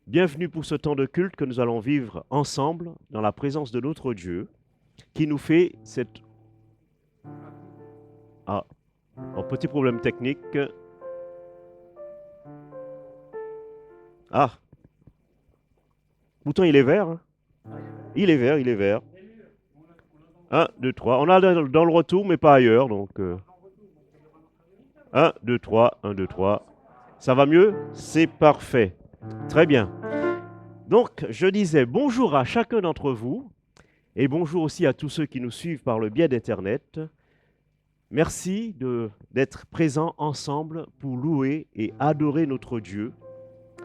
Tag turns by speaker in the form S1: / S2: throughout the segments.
S1: Bienvenue pour ce temps de culte que nous allons vivre ensemble dans la présence de notre Dieu qui nous fait cette... Ah, un petit problème technique. Ah, pourtant il est vert, hein. Il est vert, il est vert. 1, 2, 3. On a dans le retour, mais pas ailleurs. Donc 1, 2, 3, 1, 2, 3. Ça va mieux? C'est parfait. Très bien. Donc, je disais bonjour à chacun d'entre vous et bonjour aussi à tous ceux qui nous suivent par le biais d'Internet. Merci d'être présents ensemble pour louer et adorer notre Dieu,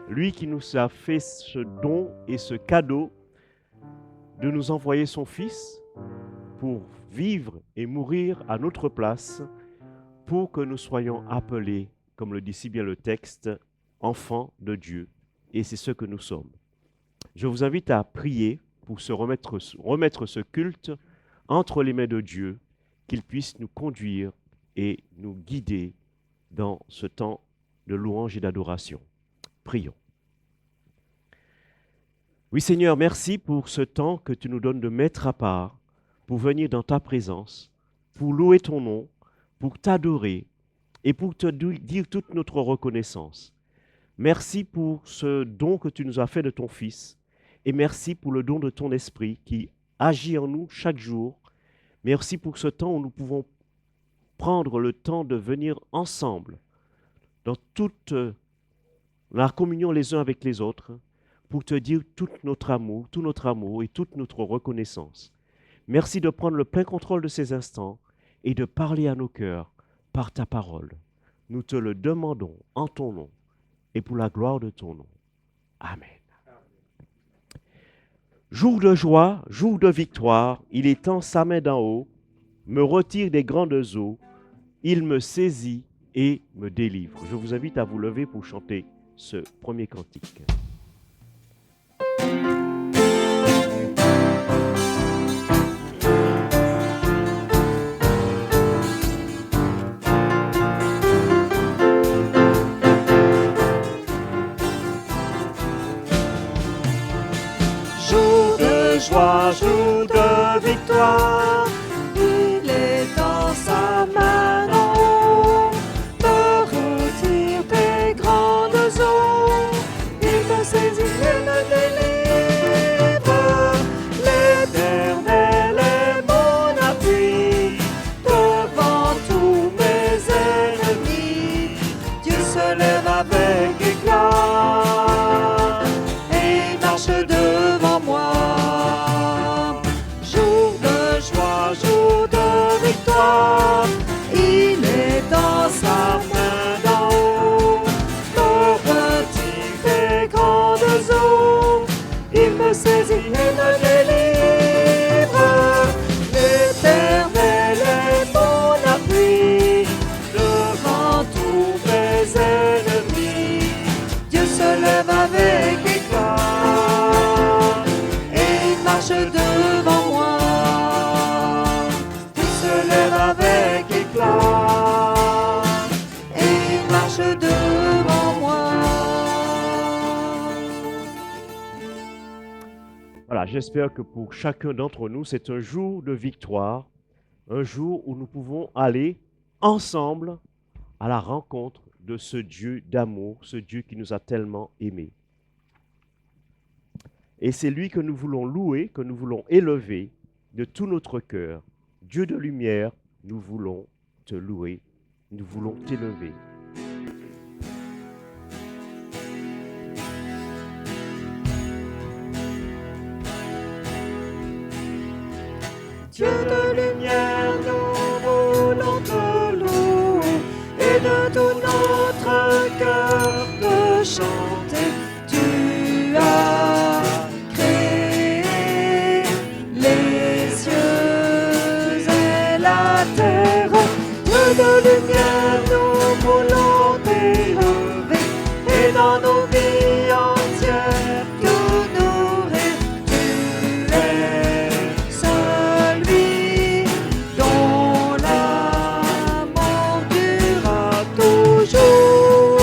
S1: lui qui nous a fait ce don et ce cadeau de nous envoyer son Fils pour vivre et mourir à notre place, pour que nous soyons appelés, comme le dit si bien le texte, enfants de Dieu. Et c'est ce que nous sommes. Je vous invite à prier pour remettre ce culte entre les mains de Dieu, qu'il puisse nous conduire et nous guider dans ce temps de louange et d'adoration. Prions. Oui Seigneur, merci pour ce temps que tu nous donnes de mettre à part, pour venir dans ta présence, pour louer ton nom, pour t'adorer et pour te dire toute notre reconnaissance. Merci pour ce don que tu nous as fait de ton Fils et merci pour le don de ton Esprit qui agit en nous chaque jour. Merci pour ce temps où nous pouvons prendre le temps de venir ensemble dans toute la communion les uns avec les autres pour te dire tout notre amour et toute notre reconnaissance. Merci de prendre le plein contrôle de ces instants et de parler à nos cœurs par ta parole. Nous te le demandons en ton nom et pour la gloire de ton nom. Amen. Jour de joie, jour de victoire, il étend sa main d'en haut, me retire des grandes eaux, il me saisit et me délivre. Je vous invite à vous lever pour chanter ce premier cantique.
S2: Jour de joie, jour de victoire, il est dans sa main en haut, me retire des grandes eaux, il me saisit et me délivre. L'Éternel est mon appui, devant tous mes ennemis, Dieu se lève avec éclat et marche devant moi. Jour de joie, jour de victoire, il est dans sa main d'en haut, me retire des grandes eaux, il me saisit et me délivre. L'Éternel est mon appui, devant tous mes ennemis, Dieu se lève avec éclat et marche devant moi. Dieu se lève avec éclat et marche devant moi.
S1: Voilà, j'espère que pour chacun d'entre nous, c'est un jour de victoire, un jour où nous pouvons aller ensemble à la rencontre de ce Dieu d'amour, ce Dieu qui nous a tellement aimés. Et c'est lui que nous voulons louer, que nous voulons élever de tout notre cœur. Dieu de lumière, nous voulons te louer, nous voulons t'élever.
S2: Dieu de lumière, nous voulons te louer et de tout notre cœur te chanter. Tu as créé les cieux et la terre. Dieu de lumière, nous voulons t'élever et dans nos vies entières t'honorer. Tu es celui dont l'amour durera toujours.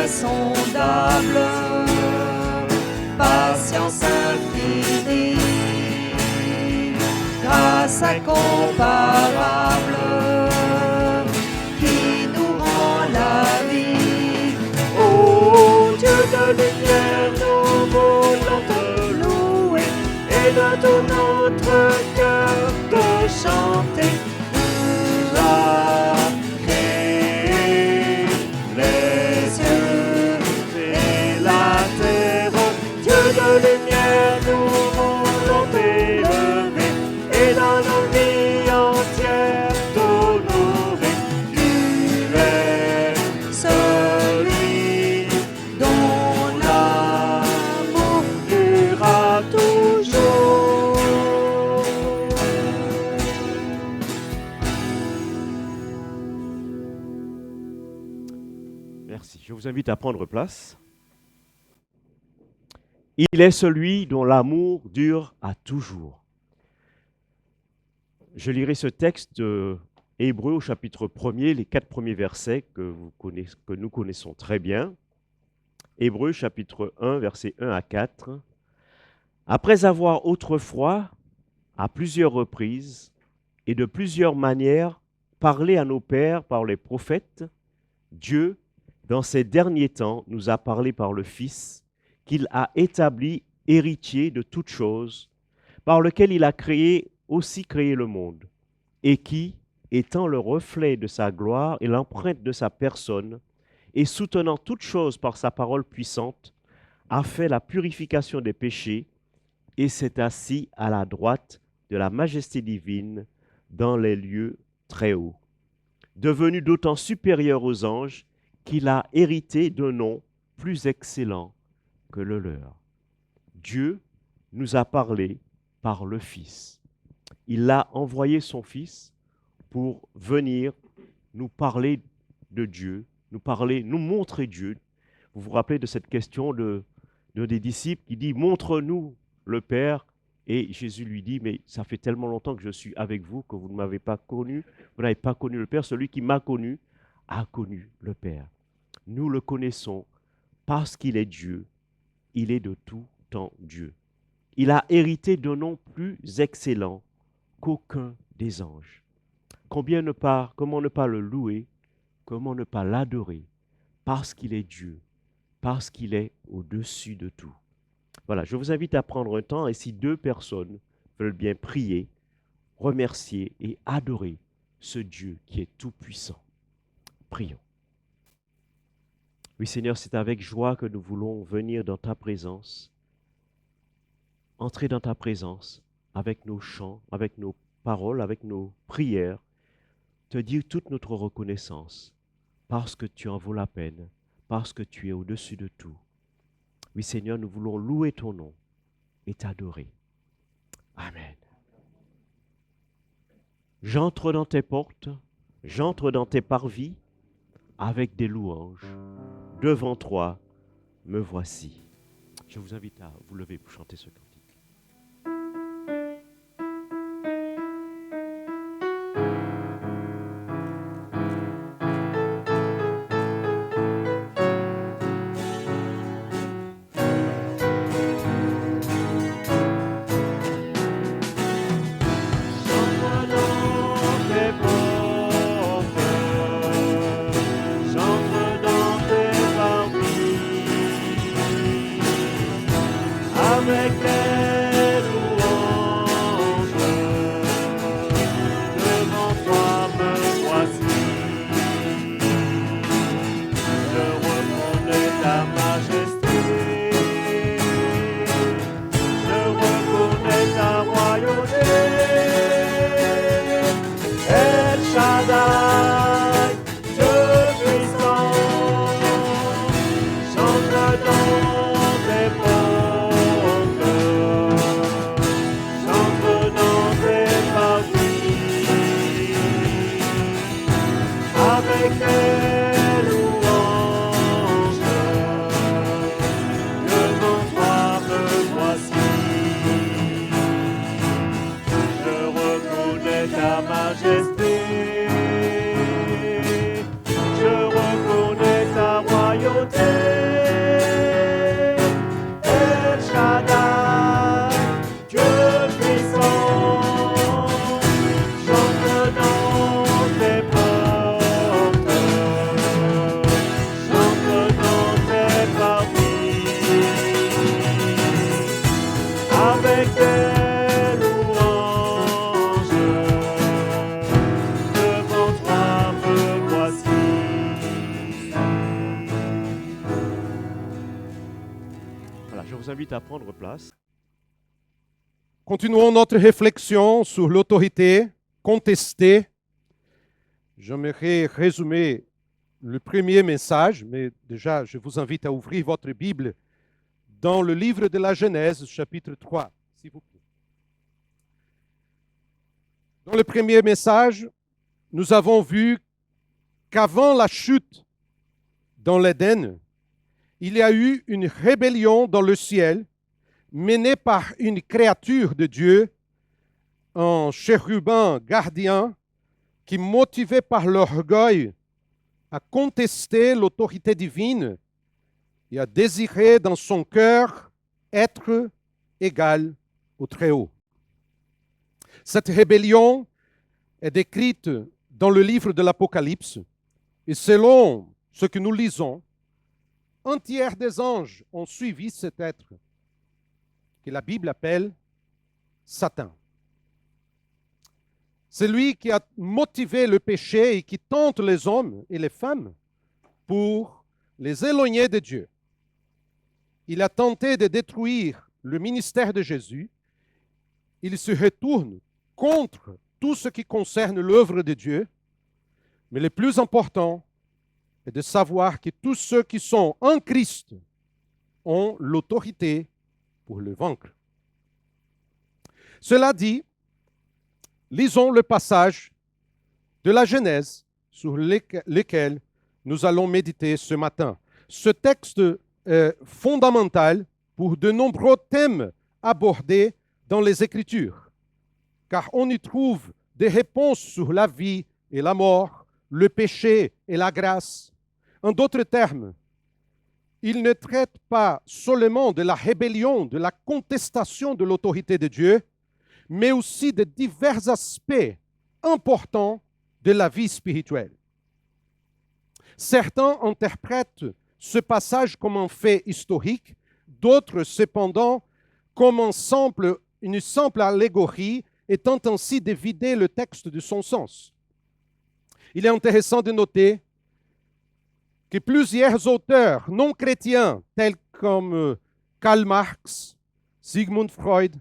S2: insondable, patience infinie, grâce incomparable, qui nous rend la vie. Ô Dieu de lumière, nous voulons te louer et de tout notre cœur te chanter. Tu as créé les cieux et la terre. Dieu de lumière, nous voulons t'élever et dans nos vies entières t'honorer. Tu es celui dont l'amour durera toujours.
S1: Merci. Je vous invite à prendre place. Il est celui dont l'amour dure à toujours. Je lirai ce texte de Hébreux au chapitre 1er, les 4 premiers versets que nous connaissons très bien. Hébreux chapitre 1, versets 1 à 4. Après avoir autrefois, à plusieurs reprises et de plusieurs manières, parlé à nos pères par les prophètes, Dieu, dans ces derniers temps, nous a parlé par le Fils, qu'il a établi héritier de toutes choses, par lequel il a aussi créé le monde, et qui, étant le reflet de sa gloire et l'empreinte de sa personne, et soutenant toutes choses par sa parole puissante, a fait la purification des péchés et s'est assis à la droite de la majesté divine dans les lieux très hauts, devenu d'autant supérieur aux anges qu'il a hérité d'un nom plus excellent que le leur. Dieu nous a parlé par le Fils. Il a envoyé son Fils pour venir nous parler de Dieu, nous montrer Dieu. Vous vous rappelez de cette question des disciples qui dit « Montre-nous le Père ». Et Jésus lui dit « Mais ça fait tellement longtemps que je suis avec vous que vous ne m'avez pas connu. Vous n'avez pas connu le Père. Celui qui m'a connu a connu le Père. » Nous le connaissons parce qu'il est Dieu. Il est de tout temps Dieu. Il a hérité d'un nom plus excellent qu'aucun des anges. Comment ne pas le louer, comment ne pas l'adorer, parce qu'il est Dieu, parce qu'il est au-dessus de tout. Voilà, je vous invite à prendre un temps et si 2 personnes veulent bien prier, remercier et adorer ce Dieu qui est tout-puissant. Prions. Oui Seigneur, c'est avec joie que nous voulons venir dans ta présence, entrer dans ta présence avec nos chants, avec nos paroles, avec nos prières, te dire toute notre reconnaissance parce que tu en vaux la peine, parce que tu es au-dessus de tout. Oui Seigneur, nous voulons louer ton nom et t'adorer. Amen. J'entre dans tes portes, j'entre dans tes parvis avec des louanges. Devant toi, me voici. Je vous invite à vous lever pour chanter ce cantique.
S2: Je reconnais ta royauté.
S1: je vous invite à prendre place.
S3: Continuons notre réflexion sur l'autorité contestée. J'aimerais résumer le premier message, mais déjà, je vous invite à ouvrir votre Bible dans le livre de la Genèse, chapitre 3, s'il vous plaît. Dans le premier message, nous avons vu qu'avant la chute dans l'Éden, il y a eu une rébellion dans le ciel menée par une créature de Dieu, un chérubin gardien qui, motivé par l'orgueil, a contesté l'autorité divine et a désiré dans son cœur être égal au Très-Haut. Cette rébellion est décrite dans le livre de l'Apocalypse et selon ce que nous lisons, un tiers des anges ont suivi cet être que la Bible appelle Satan. C'est lui qui a motivé le péché et qui tente les hommes et les femmes pour les éloigner de Dieu. Il a tenté de détruire le ministère de Jésus. Il se retourne contre tout ce qui concerne l'œuvre de Dieu. Mais le plus important est de savoir que tous ceux qui sont en Christ ont l'autorité pour le vaincre. Cela dit, lisons le passage de la Genèse sur lequel nous allons méditer ce matin. Ce texte est fondamental pour de nombreux thèmes abordés dans les Écritures, car on y trouve des réponses sur la vie et la mort, le péché et la grâce. En d'autres termes, il ne traite pas seulement de la rébellion, de la contestation de l'autorité de Dieu, mais aussi de divers aspects importants de la vie spirituelle. Certains interprètent ce passage comme un fait historique, d'autres cependant comme une simple allégorie, étant ainsi de vider le texte de son sens. Il est intéressant de noter que plusieurs auteurs non chrétiens, tels comme Karl Marx, Sigmund Freud,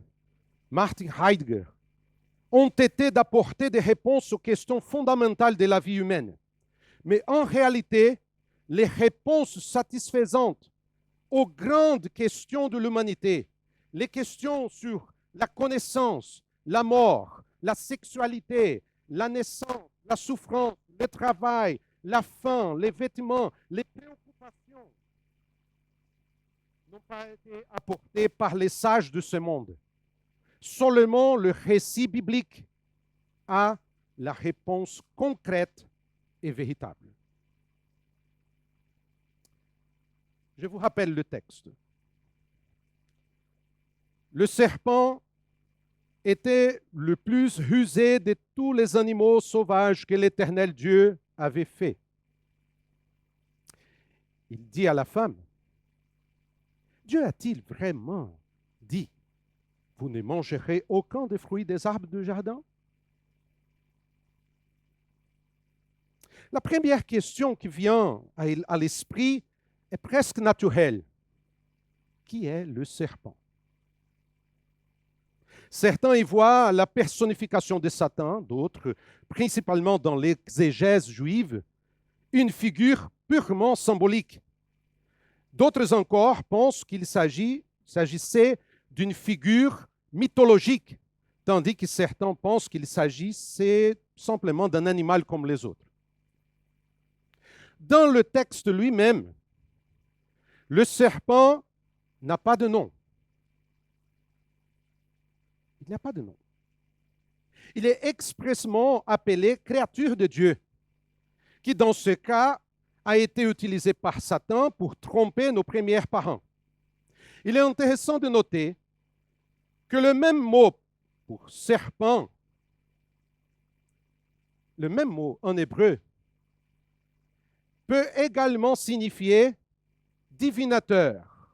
S3: Martin Heidegger, ont été d'apporter des réponses aux questions fondamentales de la vie humaine. Mais en réalité, les réponses satisfaisantes aux grandes questions de l'humanité, les questions sur la connaissance, la mort, la sexualité, la naissance, la souffrance, le travail, la faim, les vêtements, les préoccupations, n'ont pas été apportées par les sages de ce monde. Seulement le récit biblique a la réponse concrète et véritable. Je vous rappelle le texte. Le serpent était le plus rusé de tous les animaux sauvages que l'Éternel Dieu avait fait. Il dit à la femme, Dieu a-t-il vraiment dit, vous ne mangerez aucun des fruits des arbres du jardin? La première question qui vient à l'esprit est presque naturelle. Qui est le serpent? Certains y voient la personnification de Satan, d'autres, principalement dans l'exégèse juive, une figure purement symbolique. D'autres encore pensent qu'il s'agissait d'une figure mythologique, tandis que certains pensent qu'il s'agissait simplement d'un animal comme les autres. Dans le texte lui-même, le serpent n'a pas de nom. Il n'a pas de nom. Il est expressément appelé créature de Dieu, qui dans ce cas a été utilisé par Satan pour tromper nos premiers parents. Il est intéressant de noter que le même mot pour serpent, le même mot en hébreu, peut également signifier divinateur,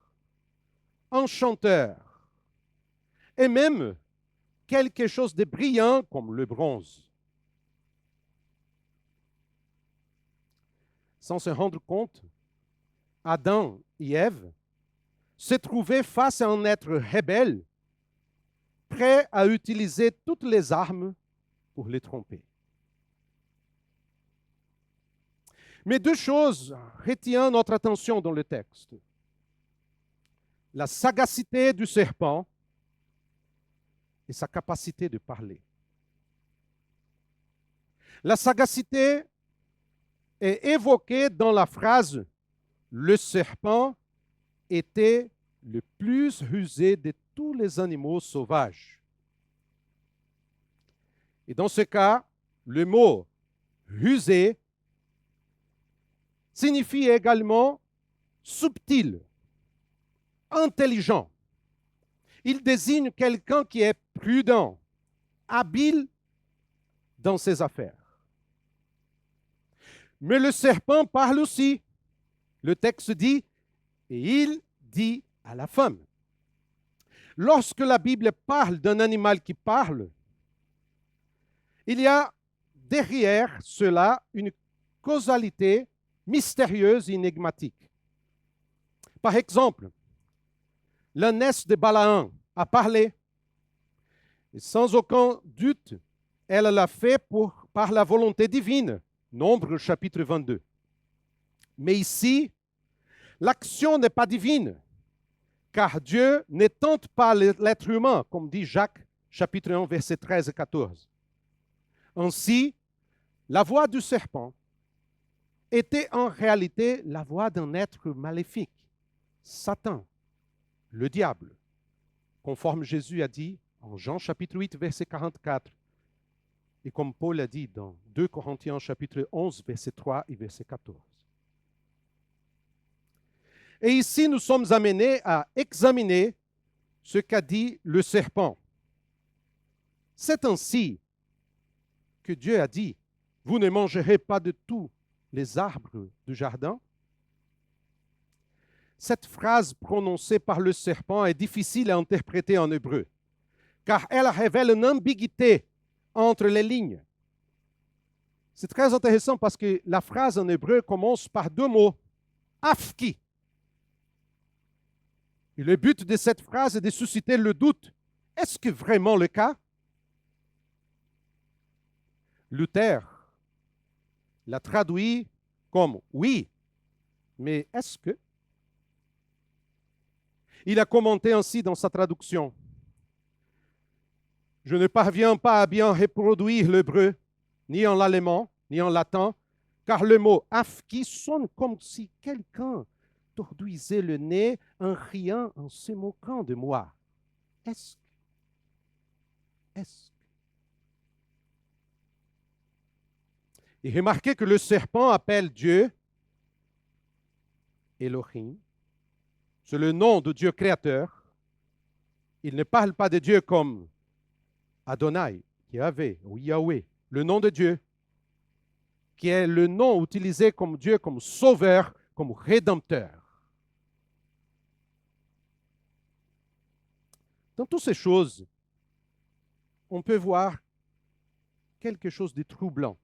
S3: enchanteur, et même quelque chose de brillant comme le bronze. Sans se rendre compte, Adam et Ève se trouvait face à un être rebelle, prêt à utiliser toutes les armes pour les tromper. Mais deux choses retiennent notre attention dans le texte. La sagacité du serpent et sa capacité de parler. La sagacité est évoquée dans la phrase « Le serpent était le plus rusé de tous les animaux sauvages ». Et dans ce cas, le mot « rusé » signifie également subtil, intelligent. Il désigne quelqu'un qui est prudent, habile dans ses affaires. Mais le serpent parle aussi. Le texte dit, et il dit à la femme. Lorsque la Bible parle d'un animal qui parle, il y a derrière cela une causalité mystérieuse et énigmatique. Par exemple, l'ânesse de Balaam a parlé. Et sans aucun doute, elle l'a fait par la volonté divine. Nombre chapitre 22. Mais ici, l'action n'est pas divine, car Dieu ne tente pas l'être humain, comme dit Jacques chapitre 1, versets 13 et 14. Ainsi, la voix du serpent était en réalité la voix d'un être maléfique, Satan, le diable, conforme Jésus a dit en Jean chapitre 8, verset 44, et comme Paul a dit dans 2 Corinthiens chapitre 11, verset 3 et verset 14. Et ici, nous sommes amenés à examiner ce qu'a dit le serpent. C'est ainsi que Dieu a dit, « Vous ne mangerez pas de tous les arbres du jardin ». Cette phrase prononcée par le serpent est difficile à interpréter en hébreu, car elle révèle une ambiguïté entre les lignes. C'est très intéressant parce que la phrase en hébreu commence par deux mots, afki. Et le but de cette phrase est de susciter le doute. Est-ce que vraiment le cas? Luther l'a traduit comme oui, mais est-ce que? Il a commenté ainsi dans sa traduction. Je ne parviens pas à bien reproduire l'hébreu, ni en l'allemand, ni en latin, car le mot afki sonne comme si quelqu'un torduisait le nez en riant, en se moquant de moi. Est-ce que? Et remarquez que le serpent appelle Dieu Elohim. C'est le nom de Dieu créateur. Il ne parle pas de Dieu comme Adonai, Yahvé ou Yahweh, le nom de Dieu, qui est le nom utilisé comme Dieu, comme sauveur, comme rédempteur. Dans toutes ces choses, on peut voir quelque chose de troublant.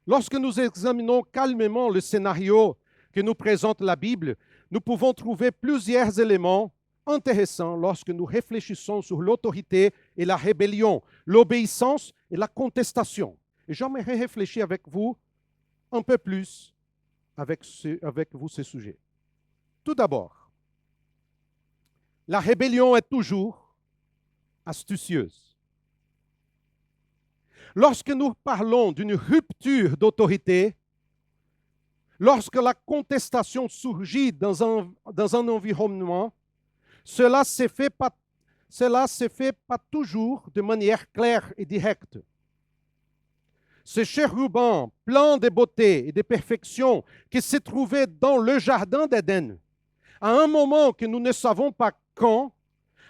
S3: Lorsque nous examinons calmement le scénario que nous présente la Bible, nous pouvons trouver plusieurs éléments intéressants lorsque nous réfléchissons sur l'autorité et la rébellion, l'obéissance et la contestation. Et j'aimerais réfléchir avec vous un peu plus avec vous ce sujet. Tout d'abord, la rébellion est toujours astucieuse. Lorsque nous parlons d'une rupture d'autorité, lorsque la contestation surgit dans un environnement, cela se fait pas toujours de manière claire et directe. Ce chérubin plein de beauté et de perfection qui se trouvait dans le jardin d'Éden, à un moment que nous ne savons pas quand,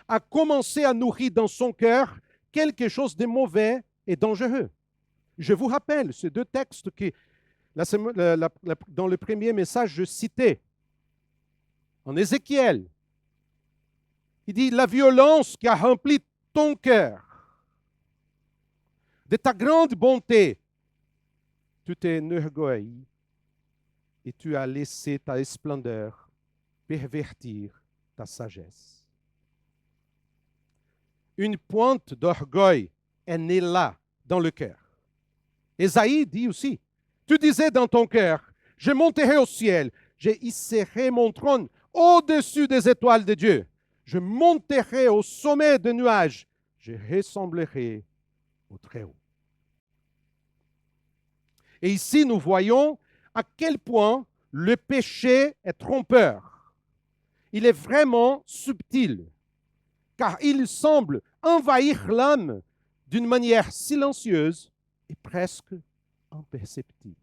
S3: a commencé à nourrir dans son cœur quelque chose de mauvais et dangereux. Je vous rappelle ces deux textes que dans le premier message je citais. En Ézéchiel, il dit « La violence qui a rempli ton cœur, de ta grande bonté, tu t'es enorgueilli et tu as laissé ta splendeur pervertir ta sagesse. Une pointe d'orgueil est née là, dans le cœur. Ésaïe dit aussi, tu disais dans ton cœur, je monterai au ciel, je hisserai mon trône au-dessus des étoiles de Dieu. Je monterai au sommet des nuages, je ressemblerai au Très-Haut. Et ici, nous voyons à quel point le péché est trompeur. Il est vraiment subtil, car il semble envahir l'âme d'une manière silencieuse et presque imperceptible.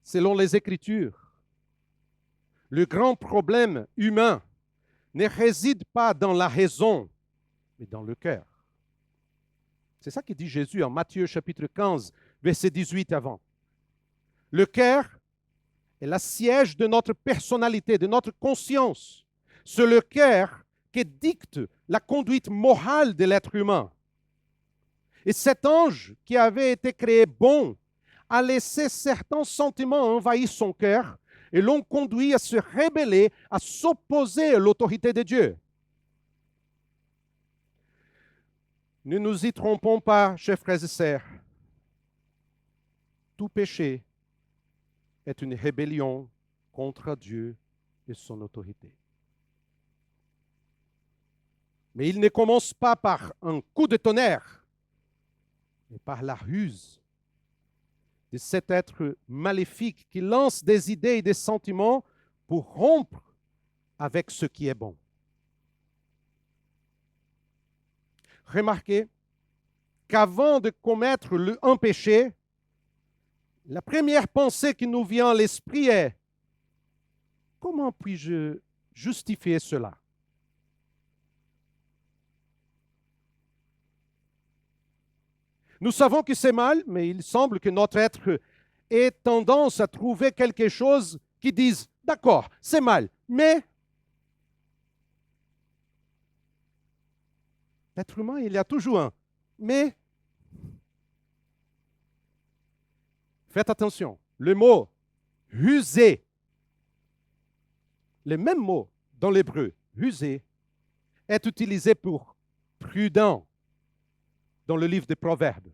S3: Selon les Écritures, le grand problème humain ne réside pas dans la raison, mais dans le cœur. C'est ça que dit Jésus en Matthieu chapitre 15, verset 18 avant. Le cœur est le siège de notre personnalité, de notre conscience. C'est le cœur qui dicte la conduite morale de l'être humain. Et cet ange qui avait été créé bon a laissé certains sentiments envahir son cœur et l'ont conduit à se rebeller, à s'opposer à l'autorité de Dieu. Ne nous y trompons pas, chers frères et sœurs. Tout péché est une rébellion contre Dieu et son autorité. Mais il ne commence pas par un coup de tonnerre, mais par la ruse de cet être maléfique qui lance des idées et des sentiments pour rompre avec ce qui est bon. Remarquez qu'avant de commettre un péché, la première pensée qui nous vient à l'esprit est « Comment puis-je justifier cela ?» Nous savons que c'est mal, mais il semble que notre être ait tendance à trouver quelque chose qui dise « D'accord, c'est mal, mais… » L'être humain, il y a toujours un « mais ». Faites attention, le mot « ruser », le même mot dans l'hébreu, « ruser », est utilisé pour « prudent » dans le livre des Proverbes.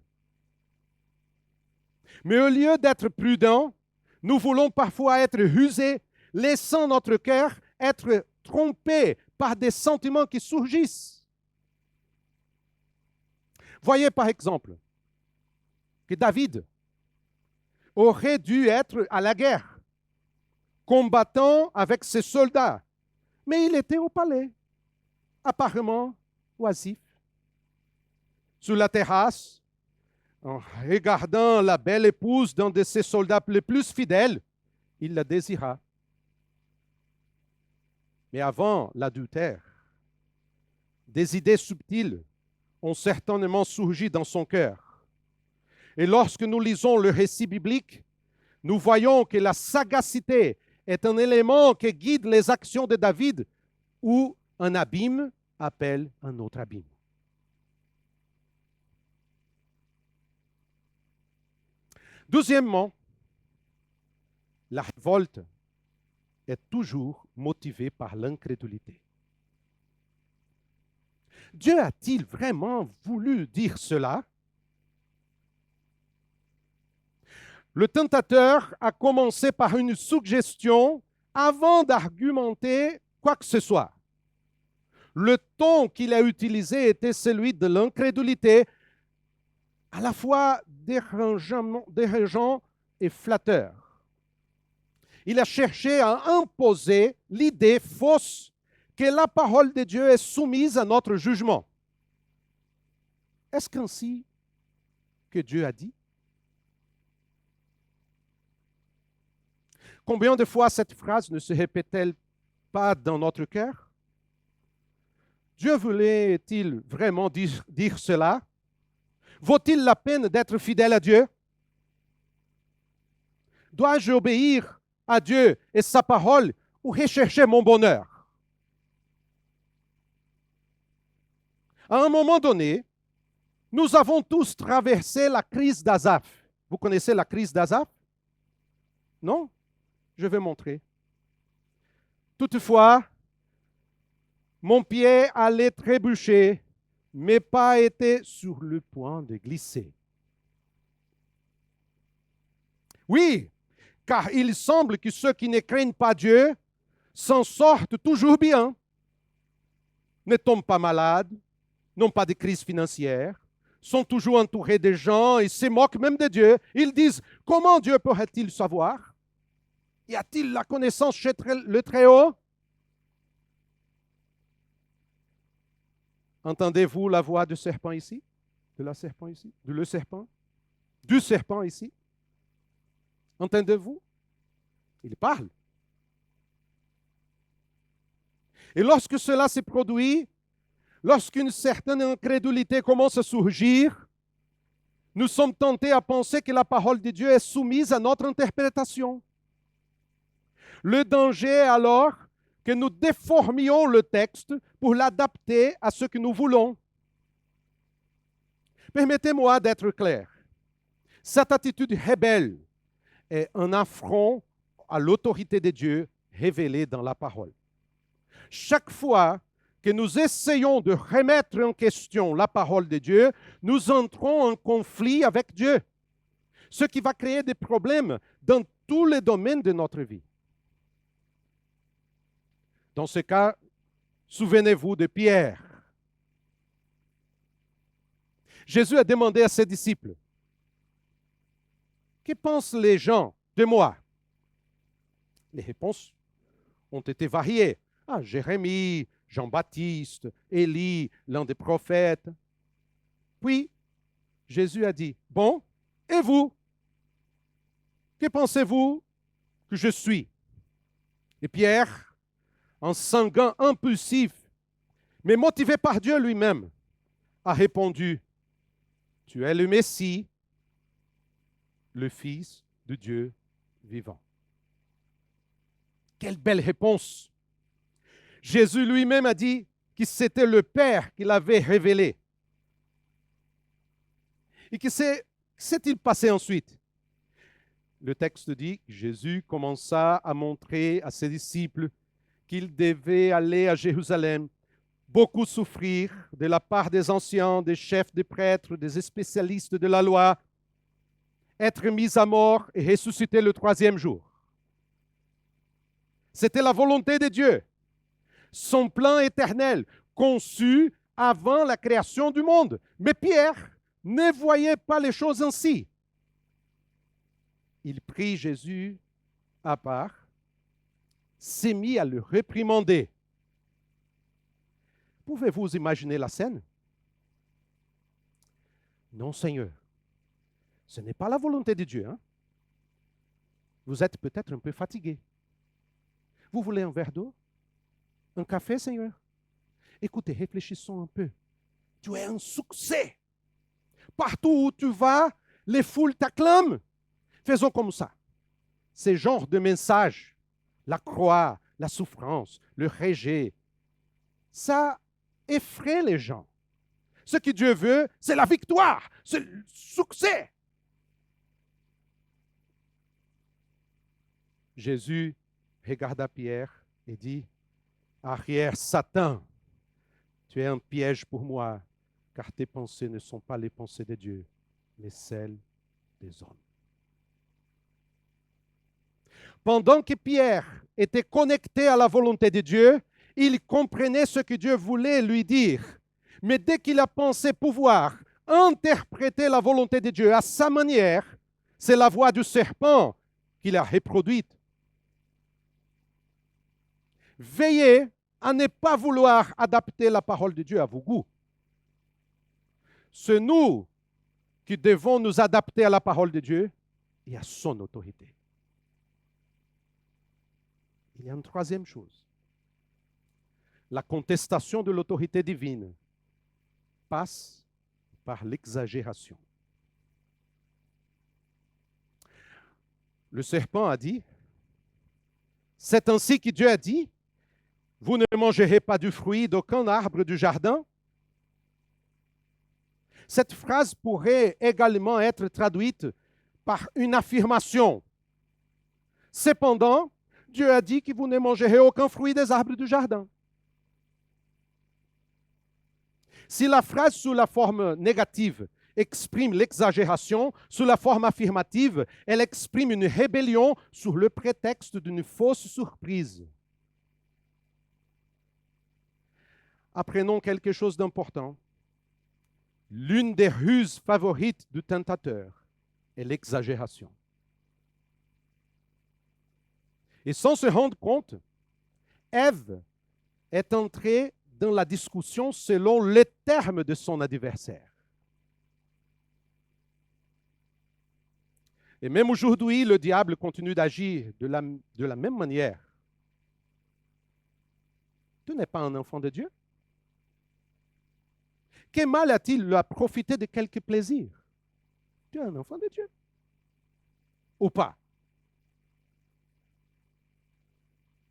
S3: Mais au lieu d'être prudent, nous voulons parfois être rusés, laissant notre cœur être trompé par des sentiments qui surgissent. Voyez par exemple que David aurait dû être à la guerre, combattant avec ses soldats, mais il était au palais, apparemment oisif, sur la terrasse, en regardant la belle épouse d'un de ses soldats les plus fidèles, il la désira. Mais avant l'adultère, des idées subtiles ont certainement surgi dans son cœur. Et lorsque nous lisons le récit biblique, nous voyons que la sagacité est un élément qui guide les actions de David, où un abîme appelle un autre abîme. Deuxièmement, la révolte est toujours motivée par l'incrédulité. Dieu a-t-il vraiment voulu dire cela? Le tentateur a commencé par une suggestion avant d'argumenter quoi que ce soit. Le ton qu'il a utilisé était celui de l'incrédulité, à la fois dérangeant et flatteur. Il a cherché à imposer l'idée fausse que la parole de Dieu est soumise à notre jugement. Est-ce qu'ainsi que Dieu a dit? Combien de fois cette phrase ne se répète-t-elle pas dans notre cœur? Dieu voulait-il vraiment dire cela? Vaut-il la peine d'être fidèle à Dieu? Dois-je obéir à Dieu et sa parole ou rechercher mon bonheur? À un moment donné, nous avons tous traversé la crise d'Azaph. Vous connaissez la crise d'Asaph? Non? Je vais montrer. Toutefois, mon pied allait trébucher, mes pas étaient sur le point de glisser. Oui, car il semble que ceux qui ne craignent pas Dieu s'en sortent toujours bien, ne tombent pas malades, n'ont pas de crise financière, sont toujours entourés de gens et se moquent même de Dieu. Ils disent, comment Dieu pourrait-il savoir? Y a-t-il la connaissance chez le Très-Haut? Entendez-vous la voix du serpent ici? De la serpent ici? De le serpent? Du serpent ici? Entendez-vous? Il parle. Et lorsque cela se produit, lorsqu'une certaine incrédulité commence à surgir, nous sommes tentés à penser que la parole de Dieu est soumise à notre interprétation. Le danger est alors que nous déformions le texte pour l'adapter à ce que nous voulons. Permettez-moi d'être clair. Cette attitude rebelle est un affront à l'autorité de Dieu révélée dans la parole. Chaque fois que nous essayons de remettre en question la parole de Dieu, nous entrons en conflit avec Dieu, ce qui va créer des problèmes dans tous les domaines de notre vie. Dans ce cas, souvenez-vous de Pierre. Jésus a demandé à ses disciples, « Que pensent les gens de moi ?» Les réponses ont été variées. Ah, Jérémie, Jean-Baptiste, Élie, l'un des prophètes. Puis, Jésus a dit, « Bon, et vous? Que pensez-vous que je suis? » Et Pierre, en sanguin impulsif, mais motivé par Dieu lui-même, a répondu, « Tu es le Messie, le Fils de Dieu vivant. » Quelle belle réponse! Jésus lui-même a dit que c'était le Père qui l'avait révélé. Et que s'est-il passé ensuite? Le texte dit que Jésus commença à montrer à ses disciples qu'il devait aller à Jérusalem, beaucoup souffrir de la part des anciens, des chefs des prêtres, des spécialistes de la loi, être mis à mort et ressusciter le troisième jour. C'était la volonté de Dieu, son plan éternel, conçu avant la création du monde. Mais Pierre ne voyait pas les choses ainsi. Il prit Jésus à part, s'est mis à le réprimander. Pouvez-vous imaginer la scène? Non, Seigneur. Ce n'est pas la volonté de Dieu. Hein? Vous êtes peut-être un peu fatigué. Vous voulez un verre d'eau? Un café, Seigneur? Écoutez, réfléchissons un peu. Tu es un succès. Partout où tu vas, les foules t'acclament. Faisons comme ça. Ces genres de messages, la croix, la souffrance, le rejet, ça effraie les gens. Ce que Dieu veut, c'est la victoire, c'est le succès. Jésus regarda Pierre et dit, « Arrière, Satan, tu es un piège pour moi, car tes pensées ne sont pas les pensées de Dieu, mais celles des hommes. » Pendant que Pierre était connecté à la volonté de Dieu, il comprenait ce que Dieu voulait lui dire. Mais dès qu'il a pensé pouvoir interpréter la volonté de Dieu à sa manière, c'est la voix du serpent qu'il a reproduite. Veillez à ne pas vouloir adapter la parole de Dieu à vos goûts. C'est nous qui devons nous adapter à la parole de Dieu et à son autorité. Il y a une troisième chose. La contestation de l'autorité divine passe par l'exagération. Le serpent a dit, « C'est ainsi que Dieu a dit, vous ne mangerez pas du fruit d'aucun arbre du jardin. » Cette phrase pourrait également être traduite par une affirmation. Cependant, Dieu a dit que vous ne mangerez aucun fruit des arbres du jardin. Si la phrase sous la forme négative exprime l'exagération, sous la forme affirmative, elle exprime une rébellion sous le prétexte d'une fausse surprise. Apprenons quelque chose d'important. L'une des ruses favorites du tentateur est l'exagération. Et sans se rendre compte, Ève est entrée dans la discussion selon les termes de son adversaire. Et même aujourd'hui, le diable continue d'agir de la même manière. Tu n'es pas un enfant de Dieu? Quel mal a-t-il à profiter de quelques plaisirs? Tu es un enfant de Dieu. Ou pas?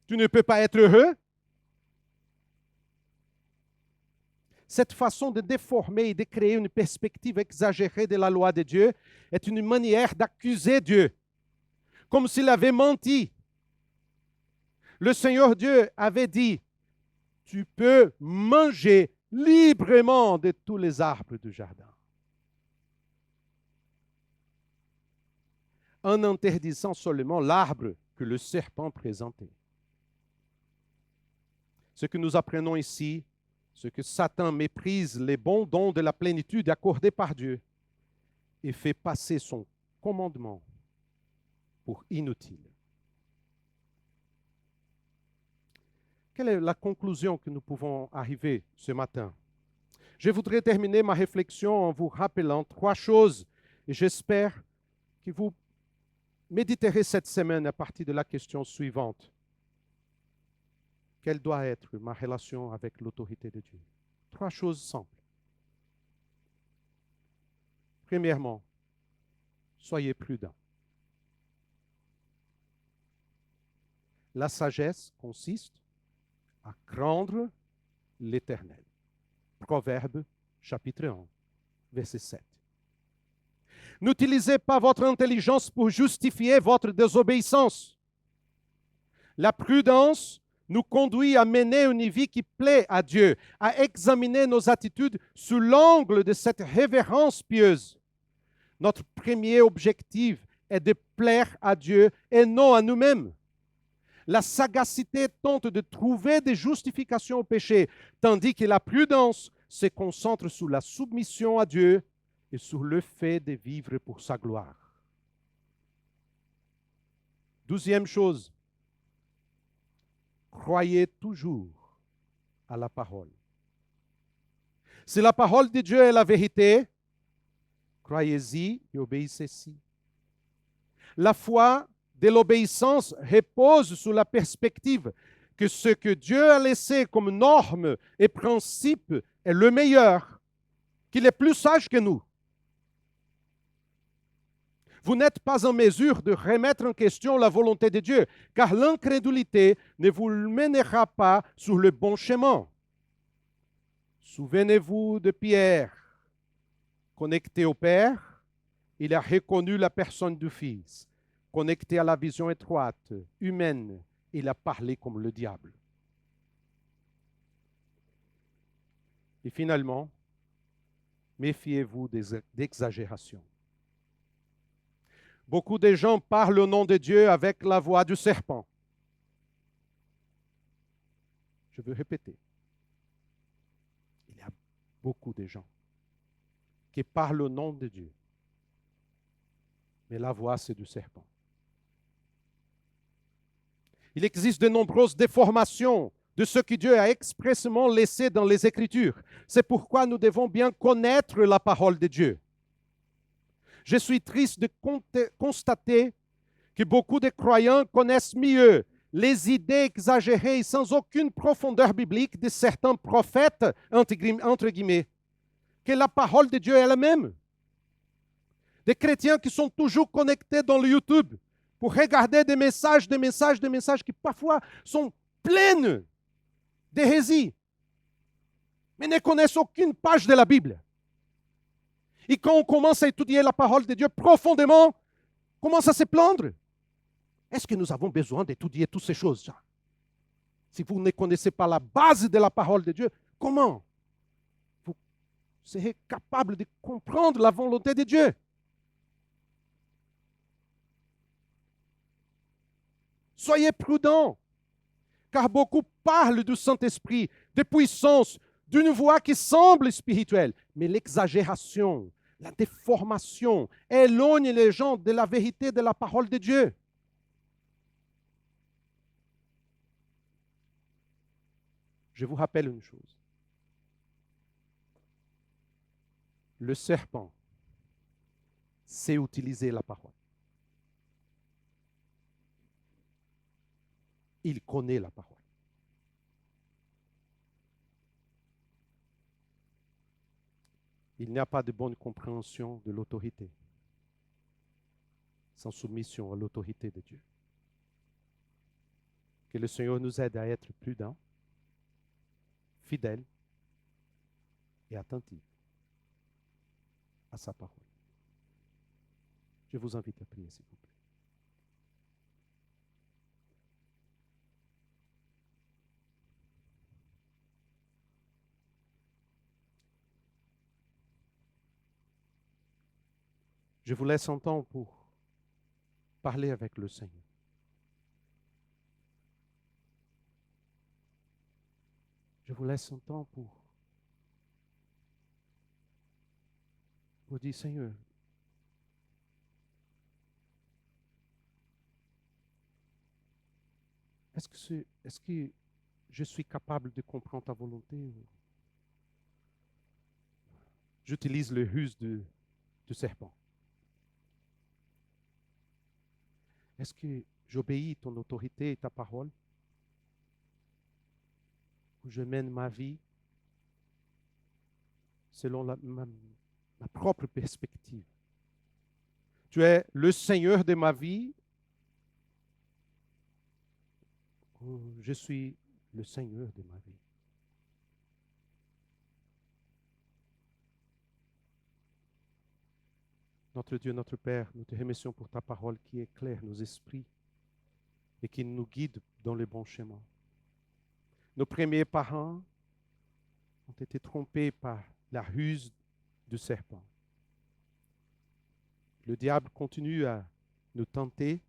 S3: Tu ne peux pas être heureux? Cette façon de déformer et de créer une perspective exagérée de la loi de Dieu est une manière d'accuser Dieu, comme s'il avait menti. Le Seigneur Dieu avait dit, tu peux manger librement de tous les arbres du jardin, en interdisant seulement l'arbre que le serpent présentait. Ce que nous apprenons ici, c'est que Satan méprise les bons dons de la plénitude accordés par Dieu et fait passer son commandement pour inutile. Quelle est la conclusion que nous pouvons arriver ce matin? Je voudrais terminer ma réflexion en vous rappelant 3 choses et j'espère que vous méditerez cette semaine à partir de la question suivante. Quelle doit être ma relation avec l'autorité de Dieu? 3 choses simples. Premièrement, soyez prudents. La sagesse consiste à craindre l'Éternel. Proverbe, chapitre 1, verset 7. N'utilisez pas votre intelligence pour justifier votre désobéissance. La prudence nous conduit à mener une vie qui plaît à Dieu, à examiner nos attitudes sous l'angle de cette révérence pieuse. Notre premier objectif est de plaire à Dieu et non à nous-mêmes. La sagacité tente de trouver des justifications au péché, tandis que la prudence se concentre sur la submission à Dieu et sur le fait de vivre pour sa gloire. Deuxième chose, croyez toujours à la parole. Si la parole de Dieu est la vérité, croyez-y et obéissez-y. La foi de l'obéissance repose sur la perspective que ce que Dieu a laissé comme norme et principe est le meilleur, qu'il est plus sage que nous. Vous n'êtes pas en mesure de remettre en question la volonté de Dieu, car l'incrédulité ne vous mènera pas sur le bon chemin. Souvenez-vous de Pierre. Connecté au Père, il a reconnu la personne du Fils. Connecté à la vision étroite, humaine, il a parlé comme le diable. Et finalement, méfiez-vous d'exagération. Beaucoup de gens parlent au nom de Dieu avec la voix du serpent. Je veux répéter. Il y a beaucoup de gens qui parlent au nom de Dieu. Mais la voix, c'est du serpent. Il existe de nombreuses déformations de ce que Dieu a expressément laissé dans les Écritures. C'est pourquoi nous devons bien connaître la parole de Dieu. Je suis triste de constater que beaucoup de croyants connaissent mieux les idées exagérées et sans aucune profondeur biblique de certains prophètes, entre guillemets, que la parole de Dieu est la même. Des chrétiens qui sont toujours connectés dans le YouTube pour regarder des messages qui parfois sont pleins d'hérésie, mais ne connaissent aucune page de la Bible. Et quand on commence à étudier la parole de Dieu profondément, commence à se plaindre. Est-ce que nous avons besoin d'étudier toutes ces choses? Si vous ne connaissez pas la base de la parole de Dieu, comment vous serez capable de comprendre la volonté de Dieu? Soyez prudents, car beaucoup parlent du Saint-Esprit, de puissance, d'une voix qui semble spirituelle, mais l'exagération, la déformation éloigne les gens de la vérité de la parole de Dieu. Je vous rappelle une chose. Le serpent sait utiliser la parole. Il connaît la parole. Il n'y a pas de bonne compréhension de l'autorité sans soumission à l'autorité de Dieu. Que le Seigneur nous aide à être prudents, fidèles et attentifs à sa parole. Je vous invite à prier, s'il vous plaît. Je vous laisse un temps pour parler avec le Seigneur. Je vous laisse un temps pour dire, Seigneur, est-ce que je suis capable de comprendre ta volonté? J'utilise le ruse du serpent. Est-ce que j'obéis ton autorité et ta parole? Ou je mène ma vie selon ma propre perspective? Tu es le Seigneur de ma vie, ou je suis le Seigneur de ma vie? Notre Dieu, notre Père, nous te remercions pour ta parole qui éclaire nos esprits et qui nous guide dans le bon chemin. Nos premiers parents ont été trompés par la ruse du serpent. Le diable continue à nous tenter,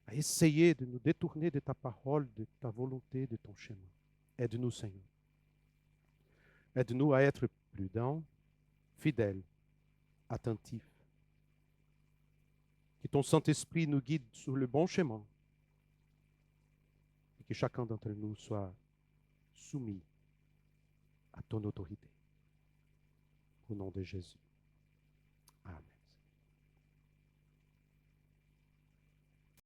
S3: à essayer de nous détourner de ta parole, de ta volonté, de ton chemin. Aide-nous, Seigneur. Aide-nous à être prudents, fidèles, attentifs. Que ton Saint-Esprit nous guide sur le bon chemin et que chacun d'entre nous soit soumis à ton autorité. Au nom de Jésus. Amen.